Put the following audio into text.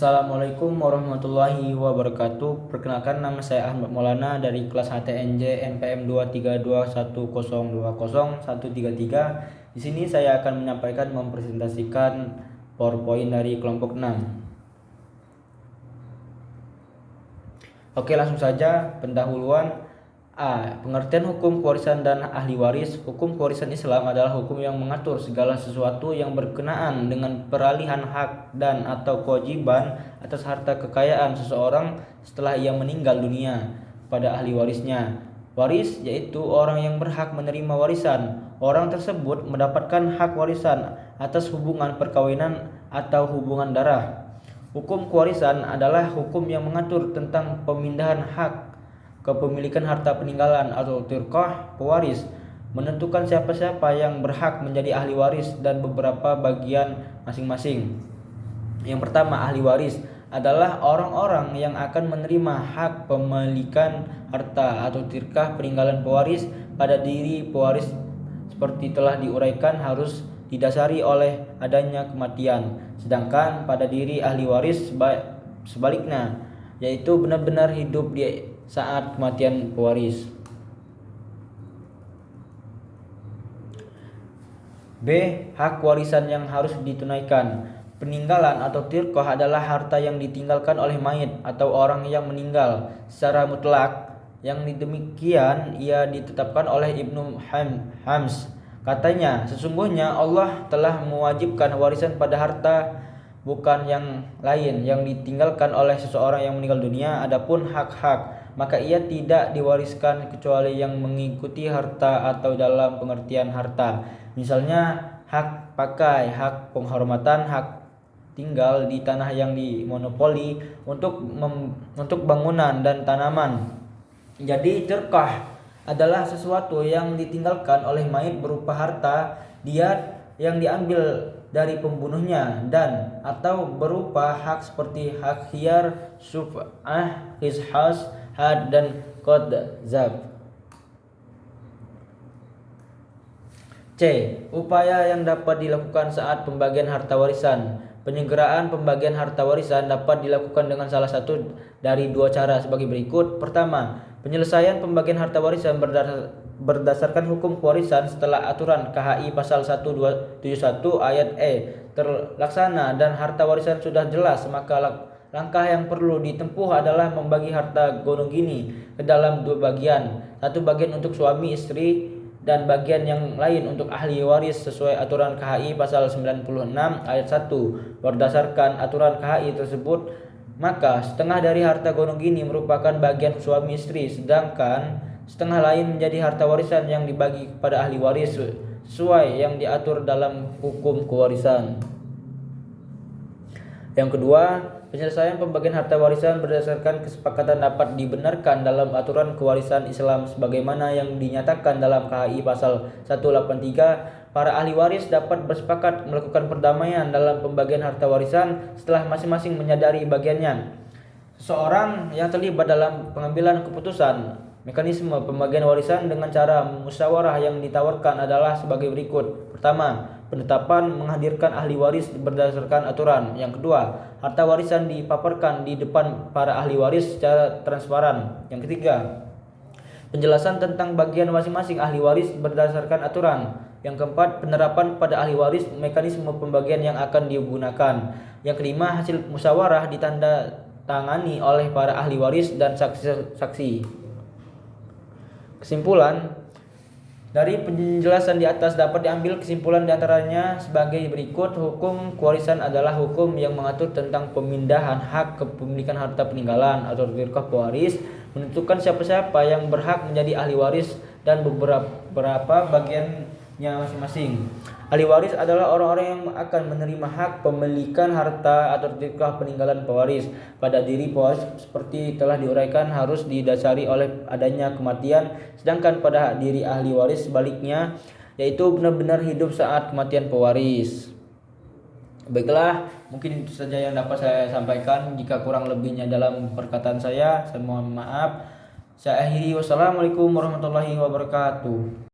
Assalamualaikum warahmatullahi wabarakatuh. Perkenalkan, nama saya Ahmad Maulana dari kelas HTNJ NPM 23210200133. Di sini saya akan menyampaikan mempresentasikan PowerPoint dari kelompok 6. Oke, langsung saja pendahuluan. Pengertian hukum pewarisan dan ahli waris. Hukum pewarisan Islam adalah hukum yang mengatur segala sesuatu yang berkenaan dengan peralihan hak dan atau kewajiban atas harta kekayaan seseorang setelah ia meninggal dunia pada ahli warisnya. Waris yaitu orang yang berhak menerima warisan. Orang tersebut mendapatkan hak warisan atas hubungan perkawinan atau hubungan darah. Hukum pewarisan adalah hukum yang mengatur tentang pemindahan hak kepemilikan harta peninggalan atau tirkah pewaris, menentukan siapa-siapa yang berhak menjadi ahli waris dan beberapa bagian masing-masing. Yang pertama, ahli waris adalah orang-orang yang akan menerima hak pemilikan harta atau tirkah peninggalan pewaris pada diri pewaris seperti telah diuraikan harus didasari oleh adanya kematian. Sedangkan pada diri ahli waris sebaliknya, yaitu benar-benar hidup di saat kematian pewaris. B. Hak warisan yang harus ditunaikan. Peninggalan atau tirkah adalah harta yang ditinggalkan oleh mayit atau orang yang meninggal secara mutlak. Yang demikian ia ditetapkan oleh Ibnu Hams. Katanya, sesungguhnya Allah telah mewajibkan warisan pada harta bukan yang lain yang ditinggalkan oleh seseorang yang meninggal dunia. Adapun hak-hak, maka ia tidak diwariskan kecuali yang mengikuti harta atau dalam pengertian harta. Misalnya hak pakai, hak penghormatan, hak tinggal di tanah yang dimonopoli untuk bangunan dan tanaman. Jadi tirkah adalah sesuatu yang ditinggalkan oleh mayit berupa harta, diat yang diambil dari pembunuhnya dan atau berupa hak seperti hak khiyar, syuf'ah, qisas, had dan qadzab. C. Upaya yang dapat dilakukan saat pembagian harta warisan. Penyederhanaan pembagian harta warisan dapat dilakukan dengan salah satu dari dua cara sebagai berikut. Pertama, penyelesaian pembagian harta warisan berdasarkan hukum pewarisan setelah aturan KHI pasal 1271 ayat E terlaksana dan harta warisan sudah jelas, maka langkah yang perlu ditempuh adalah membagi harta gonogini ke dalam dua bagian. Satu bagian untuk suami istri dan bagian yang lain untuk ahli waris sesuai aturan KHI pasal 96 ayat 1. Berdasarkan aturan KHI tersebut, maka setengah dari harta gonogini merupakan bagian suami istri, sedangkan setengah lain menjadi harta warisan yang dibagi kepada ahli waris sesuai yang diatur dalam hukum kewarisan. Yang kedua, penyelesaian pembagian harta warisan berdasarkan kesepakatan dapat dibenarkan dalam aturan kewarisan Islam sebagaimana yang dinyatakan dalam KHI pasal 183. Para ahli waris dapat bersepakat melakukan perdamaian dalam pembagian harta warisan setelah masing-masing menyadari bagiannya. Seseorang yang terlibat dalam pengambilan keputusan mekanisme pembagian warisan dengan cara musyawarah yang ditawarkan adalah sebagai berikut. Pertama, penetapan menghadirkan ahli waris berdasarkan aturan. Yang kedua, harta warisan dipaparkan di depan para ahli waris secara transparan. Yang ketiga, penjelasan tentang bagian masing-masing ahli waris berdasarkan aturan. Yang keempat, penerapan pada ahli waris mekanisme pembagian yang akan digunakan. Yang kelima, hasil musyawarah ditandatangani oleh para ahli waris dan saksi-saksi. Kesimpulan dari penjelasan di atas dapat diambil kesimpulan diantaranya sebagai berikut. Hukum kewarisan adalah hukum yang mengatur tentang pemindahan hak kepemilikan harta peninggalan atau tirkah pewaris, menentukan siapa-siapa yang berhak menjadi ahli waris dan beberapa bagiannya masing-masing. Ahli waris adalah orang-orang yang akan menerima hak pemilikan harta atau tirkah peninggalan pewaris pada diri pewaris seperti telah diuraikan harus didasari oleh adanya kematian, sedangkan pada diri ahli waris sebaliknya, yaitu benar-benar hidup saat kematian pewaris. Baiklah, mungkin itu saja yang dapat saya sampaikan. Jika kurang lebihnya dalam perkataan saya mohon maaf. Saya akhiri. Wassalamualaikum warahmatullahi wabarakatuh.